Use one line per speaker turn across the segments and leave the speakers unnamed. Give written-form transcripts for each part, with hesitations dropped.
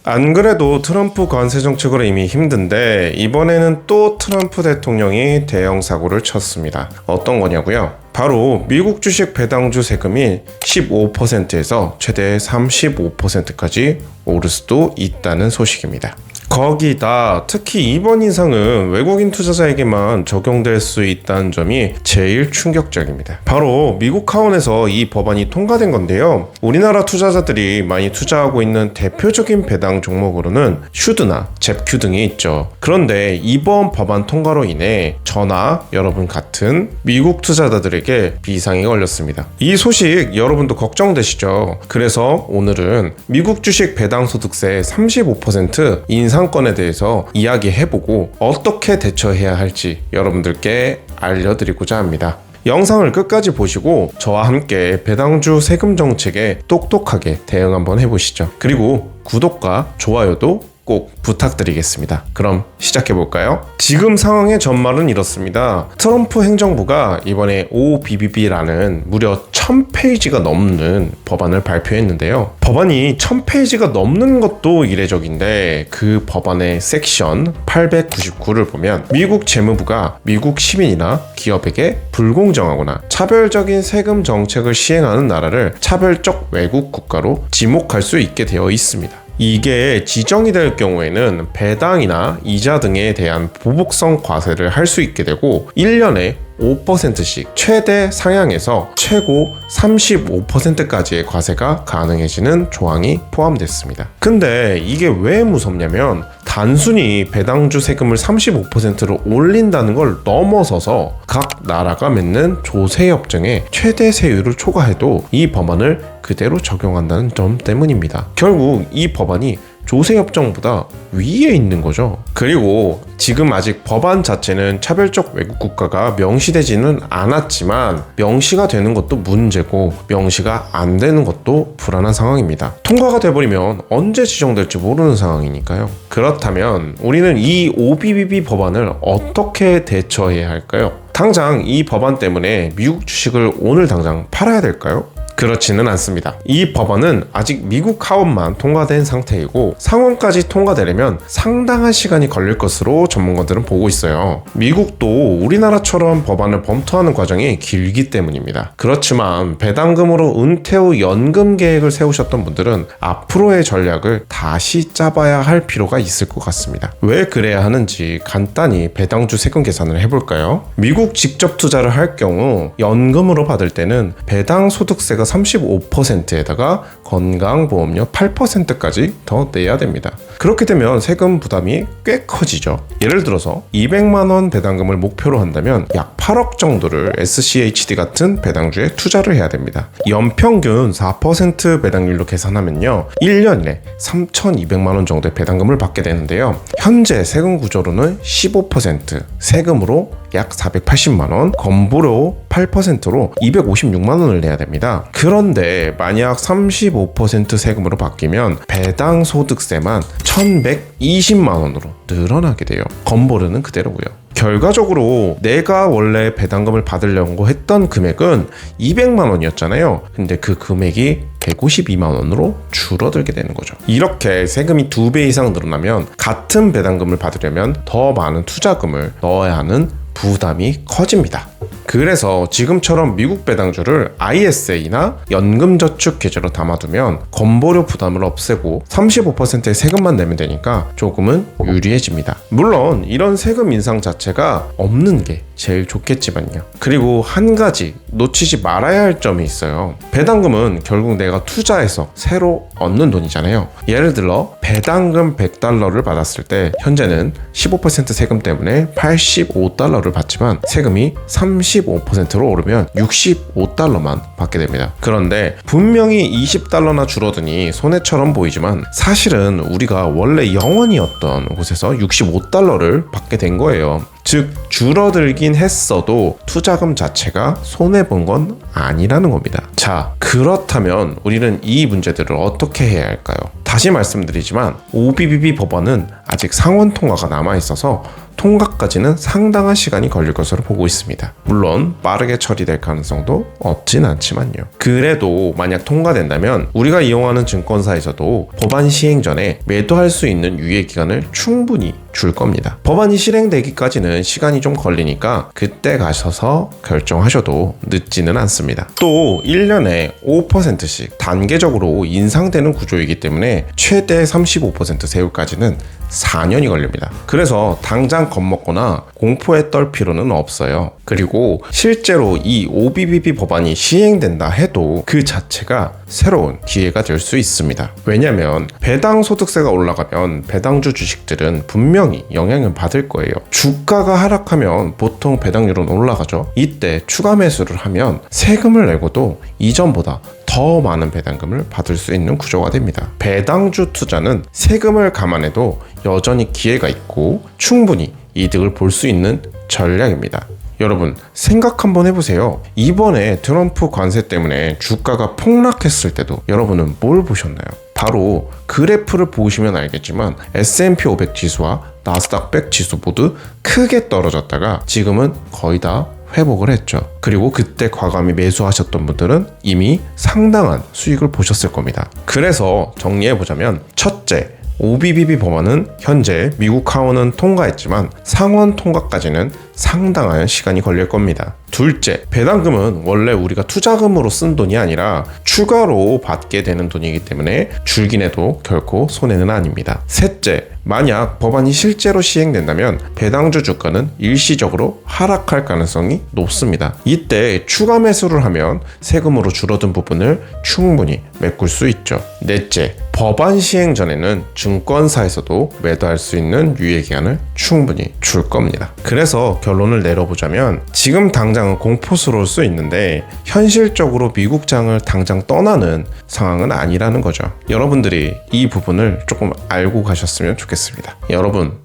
안 그래도 트럼프 관세 정책으로 이미 힘든데 이번에는 또 트럼프 대통령이 대형 사고를 쳤습니다. 어떤 거냐고요? 바로 미국 주식 배당주 세금이 15%에서 최대 35%까지 오를 수도 있다는 소식입니다. 거기다 특히 이번 인상은 외국인 투자자에게만 적용될 수 있다는 점이 제일 충격적입니다. 바로 미국 하원에서 이 법안이 통과된 건데요. 우리나라 투자자들이 많이 투자하고 있는 대표적인 배당 종목으로는 슈드나 잽큐 등이 있죠. 그런데 이번 법안 통과로 인해 저나 여러분 같은 미국 투자자들에게 비상이 걸렸습니다. 이 소식 여러분도 걱정되시죠? 그래서 오늘은 미국 주식 배당 소득세 35% 인상 건에 대해서 이야기해보고 어떻게 대처해야 할지 여러분들께 알려드리고자 합니다. 영상을 끝까지 보시고 저와 함께 배당주 세금 정책에 똑똑하게 대응 한번 해보시죠. 그리고 구독과 좋아요도 꼭 부탁드리겠습니다. 그럼 시작해볼까요? 지금 상황의 전말은 이렇습니다. 트럼프 행정부가 이번에 OBBB라는 무려 1000페이지가 넘는 법안을 발표했는데요. 법안이 1000페이지가 넘는 것도 이례적인데 그 법안의 섹션 899를 보면 미국 재무부가 미국 시민이나 기업에게 불공정하거나 차별적인 세금 정책을 시행하는 나라를 차별적 외국 국가로 지목할 수 있게 되어 있습니다. 이게 지정이 될 경우에는 배당이나 이자 등에 대한 보복성 과세를 할 수 있게 되고 1년에 5%씩 최대 상향해서 최고 35%까지의 과세가 가능해지는 조항이 포함됐습니다. 근데 이게 왜 무섭냐면 단순히 배당주 세금을 35%로 올린다는 걸 넘어서서 각 나라가 맺는 조세협정에 최대 세율을 초과해도 이 법안을 그대로 적용한다는 점 때문입니다. 결국 이 법안이 조세협정보다 위에 있는 거죠. 그리고 지금 아직 법안 자체는 차별적 외국 국가가 명시되지는 않았지만 명시가 되는 것도 문제고 명시가 안 되는 것도 불안한 상황입니다. 통과가 돼버리면 언제 지정될지 모르는 상황이니까요. 그렇다면 우리는 이 OBBB 법안을 어떻게 대처해야 할까요? 당장 이 법안 때문에 미국 주식을 오늘 당장 팔아야 될까요? 그렇지는 않습니다. 이 법안은 아직 미국 하원만 통과된 상태이고 상원까지 통과되려면 상당한 시간이 걸릴 것으로 전문가들은 보고 있어요. 미국도 우리나라처럼 법안을 검토하는 과정이 길기 때문입니다. 그렇지만 배당금으로 은퇴 후 연금 계획을 세우셨던 분들은 앞으로의 전략을 다시 짜봐야 할 필요가 있을 것 같습니다. 왜 그래야 하는지 간단히 배당주 세금 계산을 해볼까요? 미국 직접 투자를 할 경우 연금으로 받을 때는 배당 소득세가 35%에다가 건강보험료 8%까지 더 내야 됩니다. 그렇게 되면 세금 부담이 꽤 커지죠. 예를 들어서 200만원 배당금을 목표로 한다면 약 8억 정도를 SCHD 같은 배당주에 투자를 해야 됩니다. 연평균 4% 배당률로 계산하면요 1년에 3,200만원 정도의 배당금을 받게 되는데요. 현재 세금 구조로는 15% 세금으로 약 480만원, 건보료 8%로 256만원을 내야 됩니다. 그런데 만약 35% 세금으로 바뀌면 배당 소득세만 1,120만원으로 늘어나게 돼요. 건보료는 그대로고요. 결과적으로 내가 원래 배당금을 받으려고 했던 금액은 200만원이었잖아요. 근데 그 금액이 152만원으로 줄어들게 되는 거죠. 이렇게 세금이 2배 이상 늘어나면 같은 배당금을 받으려면 더 많은 투자금을 넣어야 하는 부담이 커집니다. 그래서 지금처럼 미국 배당주를 ISA나 연금저축 계좌로 담아두면 건보료 부담을 없애고 35%의 세금만 내면 되니까 조금은 유리해집니다. 물론 이런 세금 인상 자체가 없는 게 제일 좋겠지만요. 그리고 한 가지 놓치지 말아야 할 점이 있어요. 배당금은 결국 내가 투자해서 새로 얻는 돈이잖아요. 예를 들어 배당금 100달러를 받았을 때 현재는 15% 세금 때문에 85달러를 받지만 세금이 35%로 오르면 65달러만 받게 됩니다. 그런데 분명히 20달러나 줄어드니 손해처럼 보이지만 사실은 우리가 원래 영원이었던 곳에서 65달러를 받게 된 거예요. 즉 줄어들긴 했어도 투자금 자체가 손해본 건 아니라는 겁니다. 자, 그렇다면 우리는 이 문제들을 어떻게 해야 할까요? 다시 말씀드리지만 OBBB 법안은 아직 상원 통과가 남아있어서 통과까지는 상당한 시간이 걸릴 것으로 보고 있습니다. 물론 빠르게 처리될 가능성도 없진 않지만요. 그래도 만약 통과된다면 우리가 이용하는 증권사에서도 법안 시행 전에 매도할 수 있는 유예기간을 충분히 줄 겁니다. 법안이 실행되기까지는 시간이 좀 걸리니까 그때 가셔서 결정하셔도 늦지는 않습니다. 또 1년에 5%씩 단계적으로 인상되는 구조이기 때문에 최대 35% 세율까지는 4년이 걸립니다. 그래서 당장 겁먹거나 공포에 떨 필요는 없어요. 그리고 실제로 이 OBBB 법안이 시행된다 해도 그 자체가 새로운 기회가 될 수 있습니다. 왜냐하면 배당 소득세가 올라가면 배당주 주식들은 분명히 영향을 받을 거예요. 주가가 하락하면 보통 배당률은 올라가죠. 이때 추가 매수를 하면 세금을 내고도 이전보다 더 많은 배당금을 받을 수 있는 구조가 됩니다. 배당주 투자는 세금을 감안해도 여전히 기회가 있고 충분히 이득을 볼 수 있는 전략입니다. 여러분 생각 한번 해보세요. 이번에 트럼프 관세 때문에 주가가 폭락했을 때도 여러분은 뭘 보셨나요? 바로 그래프를 보시면 알겠지만 S&P 500 지수와 나스닥 100 지수 모두 크게 떨어졌다가 지금은 거의 다 회복을 했죠. 그리고 그때 과감히 매수하셨던 분들은 이미 상당한 수익을 보셨을 겁니다. 그래서 정리해보자면 첫째, OBBB 법안은 현재 미국 하원은 통과했지만 상원 통과까지는 상당한 시간이 걸릴 겁니다. 둘째, 배당금은 원래 우리가 투자금으로 쓴 돈이 아니라 추가로 받게 되는 돈이기 때문에 줄긴 해도 결코 손해는 아닙니다. 셋째, 만약 법안이 실제로 시행된다면 배당주 주가는 일시적으로 하락할 가능성이 높습니다. 이때 추가 매수를 하면 세금으로 줄어든 부분을 충분히 메꿀 수 있죠. 넷째, 법안 시행 전에는 증권사에서도 매도할 수 있는 유예기간을 충분히 줄 겁니다. 그래서 결론을 내려보자면 지금 당장은 공포스러울 수 있는데 현실적으로 미국장을 당장 떠나는 상황은 아니라는 거죠. 여러분들이 이 부분을 조금 알고 가셨으면 좋겠습니다. 여러분,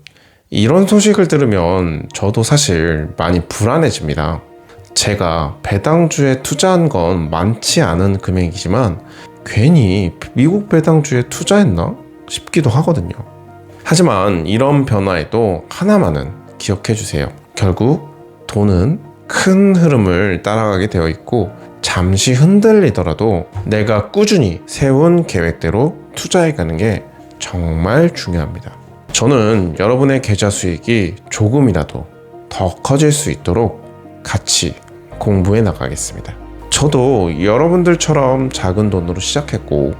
이런 소식을 들으면 저도 사실 많이 불안해집니다. 제가 배당주에 투자한 건 많지 않은 금액이지만 괜히 미국 배당주에 투자했나 싶기도 하거든요. 하지만 이런 변화에도 하나만은 기억해 주세요. 결국 돈은 큰 흐름을 따라가게 되어 있고 잠시 흔들리더라도 내가 꾸준히 세운 계획대로 투자해 가는 게 정말 중요합니다. 저는 여러분의 계좌 수익이 조금이라도 더 커질 수 있도록 같이 공부해 나가겠습니다. 저도 여러분들처럼 작은 돈으로 시작했고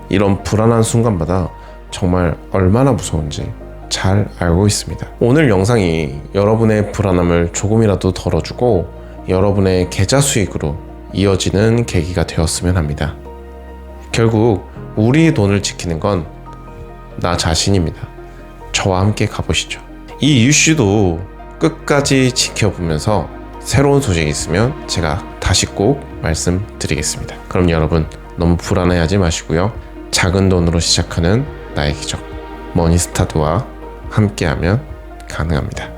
이런 불안한 순간마다 정말 얼마나 무서운지 잘 알고 있습니다. 오늘 영상이 여러분의 불안함을 조금이라도 덜어주고 여러분의 계좌 수익으로 이어지는 계기가 되었으면 합니다. 결국 우리 돈을 지키는 건 나 자신입니다. 저와 함께 가보시죠. 이 이슈도 끝까지 지켜보면서 새로운 소식이 있으면 제가 다시 꼭 말씀드리겠습니다. 그럼 여러분 너무 불안해하지 마시고요. 작은 돈으로 시작하는 나의 기적 머니스타드와 함께하면 가능합니다.